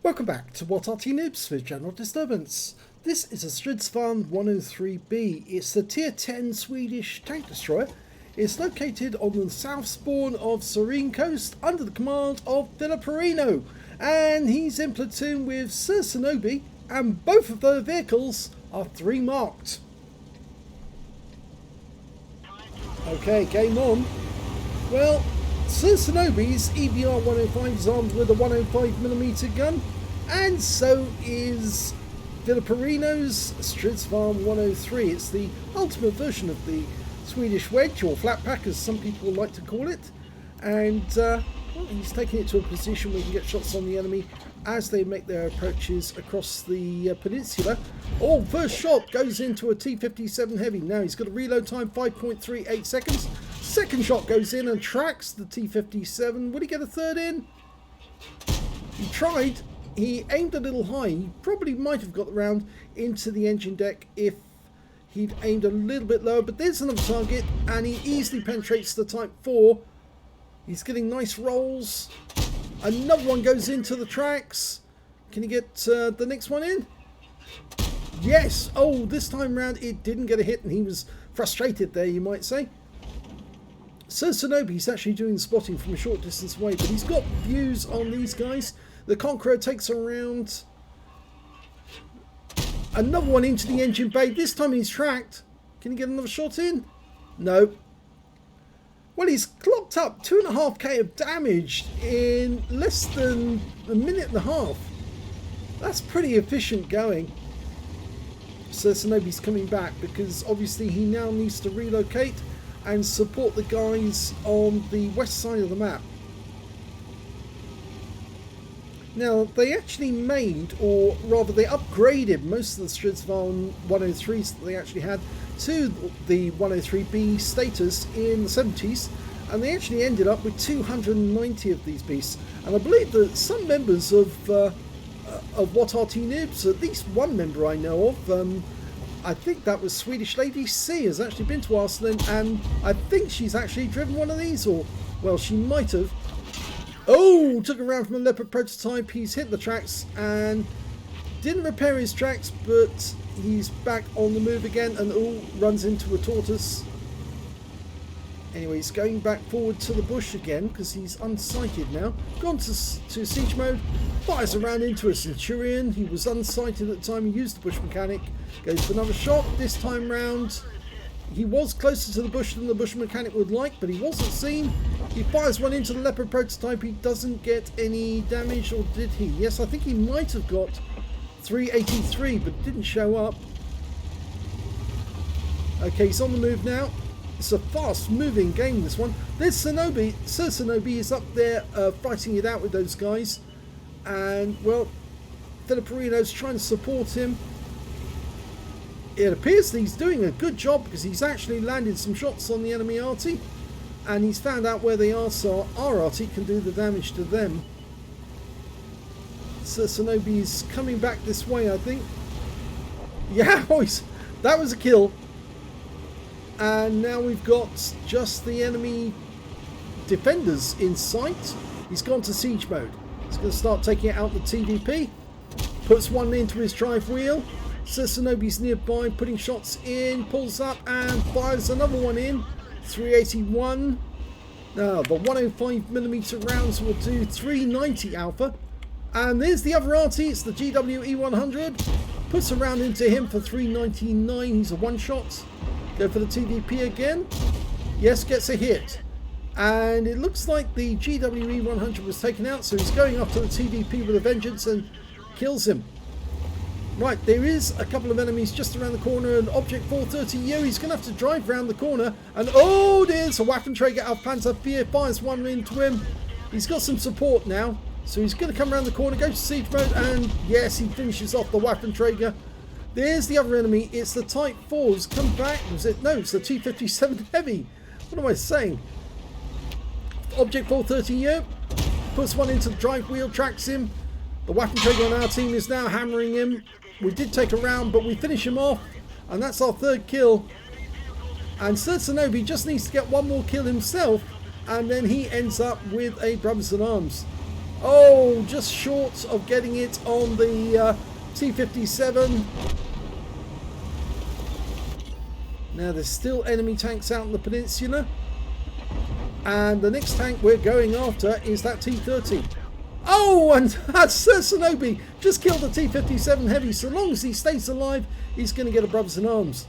Welcome back to what Arty Noobs for General Disturbance. This is a Strv 103B. It's a tier 10 Swedish tank destroyer. It's located on the south spawn of Serene Coast under the command of Filipperino, and he's in platoon with Sir Shinobi, and both of their vehicles are 3 marked. Okay, game on. Well, Sir Shinobi's EBR 105 is armed with a 105mm gun, and so is Filipperino's Strv 103. It's the ultimate version of the Swedish wedge, or flat pack as some people like to call it, and well, he's taking it to a position where he can get shots on the enemy as they make their approaches across the peninsula. Oh, first shot goes into a T-57 Heavy. Now he's got a reload time 5.38 seconds. Second shot goes in and tracks the T-57. Would he get a third in? He tried. He aimed a little high. He probably might have got the round into the engine deck if he'd aimed a little bit lower. But there's another target, and he easily penetrates the Type 4. He's getting nice rolls. Another one goes into the tracks. Can he get the next one in? Yes. Oh, this time round it didn't get a hit, and he was frustrated there, you might say. Sir Shinobi's actually doing the spotting from a short distance away, but he's got views on these guys. The Conqueror takes around. Another one into the engine bay. This time he's tracked. Can he get another shot in? No. Well, he's clocked up 2.5k of damage in less than a minute and a half. That's pretty efficient going. Sir Shinobi's coming back because obviously he now needs to relocate and support the guys on the west side of the map. Now, they actually made, or rather they upgraded most of the Strv 103s that they actually had to the 103B status in the 70s, and they actually ended up with 290 of these beasts. And I believe that some members of What Arty Noobs, at least one member I know of, I think that was Swedish Lady C, has actually been to Aslains, and I think she's actually driven one of these, or, well, she might have. Oh, took a round from a Leopard prototype. He's hit the tracks and didn't repair his tracks, but he's back on the move again, and runs into a tortoise. Anyway, he's going back forward to the bush again because he's unsighted now. Gone to siege mode. Fires around into a Centurion. He was unsighted at the time. He used the bush mechanic. Goes for another shot. This time round, he was closer to the bush than the bush mechanic would like, but he wasn't seen. He fires one into the Leopard prototype. He doesn't get any damage, or did he? Yes, I think he might have got 383, but didn't show up. Okay, he's on the move now. It's a fast-moving game, this one. There's Shinobi. Sir Shinobi is up there fighting it out with those guys. And, well, Filipperino's trying to support him. It appears that he's doing a good job because he's actually landed some shots on the enemy Arty. And he's found out where they are, so our Arty can do the damage to them. Sir Shinobi's coming back this way, I think. Yeah, boys, that was a kill. And now we've got just the enemy defenders in sight. He's gone to siege mode. He's going to start taking out the TDP. Puts one into his drive wheel. Sir Shinobi's nearby, putting shots in. Pulls up and fires another one in. 381. Now the 105mm rounds will do 390 alpha. And there's the other Arty. It's the GWE 100. Puts a round into him for 399. He's a one-shot. Go for the TDP again. Yes, gets a hit. And it looks like the GWE 100 was taken out, so he's going after the TDP with a vengeance and kills him. Right, there is a couple of enemies just around the corner, and Object 430U, he's going to have to drive around the corner, and oh, there's a Waffenträger auf Panzer 4, fires one into him. He's got some support now, so he's going to come around the corner, go to siege mode, and yes, he finishes off the Waffenträger. There's the other enemy. It's the Type 4's come back. Was it? No, it's the T-57 Heavy. What am I saying? Object 430 puts one into the drive wheel, tracks him. The Waffenträger on our team is now hammering him. We did take a round, but we finish him off, and that's our third kill. And Sir Shinobi just needs to get one more kill himself, and then he ends up with a Brothers in Arms. Oh, just short of getting it on the T-57. Now there's still enemy tanks out in the peninsula. And the next tank we're going after is that T-30. Oh, and Sir Shinobi just killed the T-57 Heavy. So long as he stays alive, he's going to get a brothers in arms.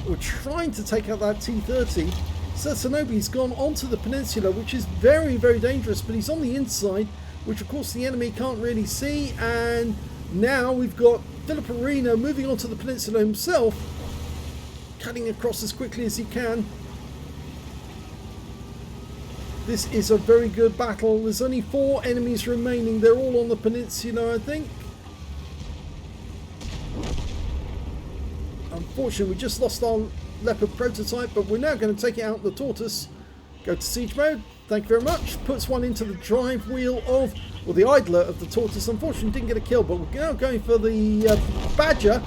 We're trying to take out that T-30. Sir Shinobi's gone onto the peninsula, which is very, very dangerous, but he's on the inside, which of course the enemy can't really see. And now we've got Philipperino moving onto the peninsula himself, cutting across as quickly as he can. This is a very good battle. There's only 4 enemies remaining. They're all on the peninsula, I think. Unfortunately, we just lost our Leopard prototype, but we're now going to take it out the Tortoise. Go to siege mode. Thank you very much. Puts one into the drive wheel of, or the idler of the Tortoise. Unfortunately, didn't get a kill, but we're now going for the Badger.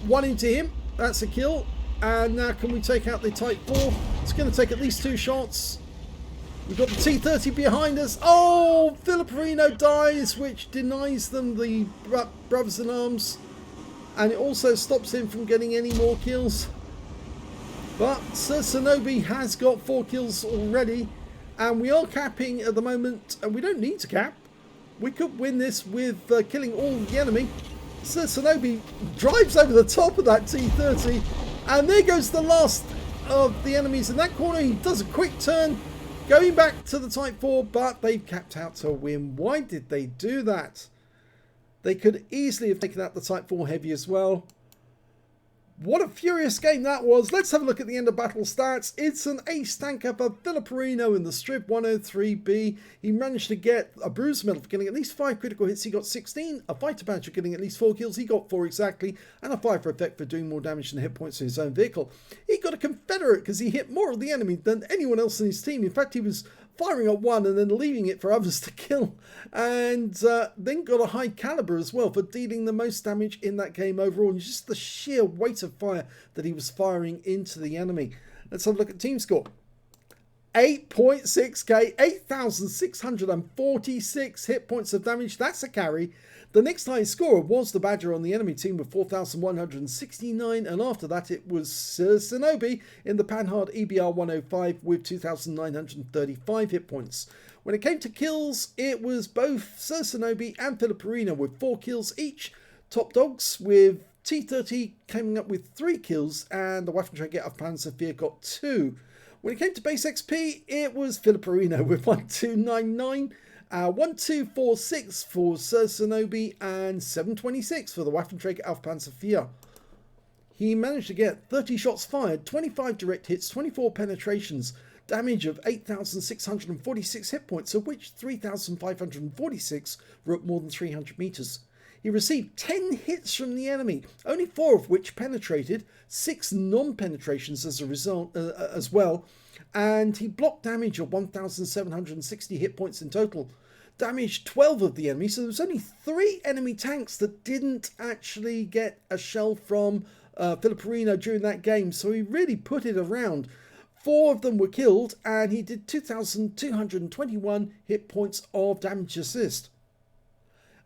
One into him. That's a kill. And now can we take out the Type 4? It's going to take at least 2 shots. We've got the T-30 behind us. Oh, Philipperino dies, which denies them the brothers in arms. And it also stops him from getting any more kills. But Sir Shinobi has got 4 kills already. And we are capping at the moment. And we don't need to cap. We could win this with killing all the enemy. Sir Shinobi drives over the top of that T-30. And there goes the last of the enemies in that corner. He does a quick turn, going back to the Type 4, but they've capped out to a win. Why did they do that? They could easily have taken out the Type 4 Heavy as well. What a furious game that was. Let's have a look at the end of battle stats. It's an ace tanker for Philipperino in the Strv 103B. He managed to get a bruise medal for getting at least 5 critical hits. He got 16. A fighter badge for getting at least 4 kills. He got 4 exactly. And a 5 for effect for doing more damage than hit points to his own vehicle. He got a Confederate because he hit more of the enemy than anyone else in his team. In fact, he was firing at one and then leaving it for others to kill. And then got a high caliber as well for dealing the most damage in that game overall. And just the sheer weight of fire that he was firing into the enemy. Let's have a look at team score. 8.6k, 8,646 hit points of damage. That's a carry. The next highest scorer was the Badger on the enemy team with 4,169, and after that it was Sir Shinobi in the Panhard EBR 105 with 2,935 hit points. When it came to kills, it was both Sir Shinobi and Philipperino with 4 kills each. Top dogs with T-30 coming up with 3 kills, and the Waffenträger of Panzervier got 2. When it came to base XP, it was Philipperino with 1299. 1246 for Sir Shinobi and 726 for the Waffenträger auf Panzer IV. He managed to get 30 shots fired, 25 direct hits, 24 penetrations, damage of 8,646 hit points, of which 3,546 were at more than 300 meters. He received 10 hits from the enemy, only 4 of which penetrated, 6 non-penetrations as a result as well. And he blocked damage of 1,760 hit points in total. Damaged 12 of the enemy, so there was only 3 enemy tanks that didn't actually get a shell from Philipperino during that game, so he really put it around. 4 of them were killed, and he did 2,221 hit points of damage assist.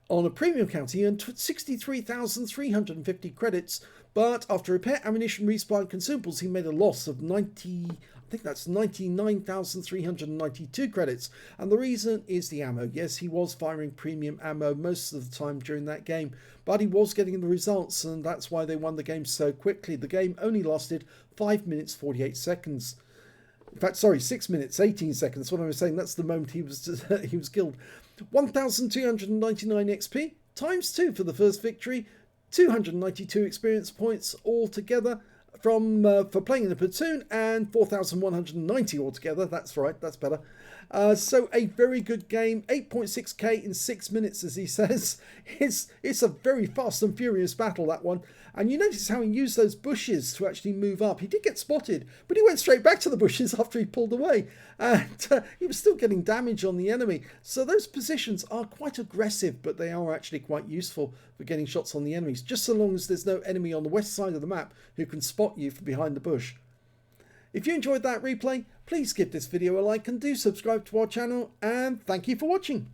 On a premium count, he earned 63,350 credits, but after repair, ammunition, resupply and consumables, he made a loss of 99,392 credits. And the reason is the ammo. Yes, he was firing premium ammo most of the time during that game, but he was getting the results, and that's why they won the game so quickly. The game only lasted 5 minutes 48 seconds. In fact, sorry, 6 minutes 18 seconds. What I was saying, that's the moment he was he was killed. 1,299 XP times 2 for the first victory. 292 experience points altogether from for playing in a platoon, and 4,190 altogether. That's right, that's better. So a very good game. 8.6k in 6 minutes, as he says. It's a very fast and furious battle, that one. And you notice how he used those bushes to actually move up. He did get spotted, but he went straight back to the bushes after he pulled away. And he was still getting damage on the enemy. So those positions are quite aggressive, but they are actually quite useful for getting shots on the enemies, just so long as there's no enemy on the west side of the map who can spot you from behind the bush. If you enjoyed that replay, please give this video a like and do subscribe to our channel, and thank you for watching.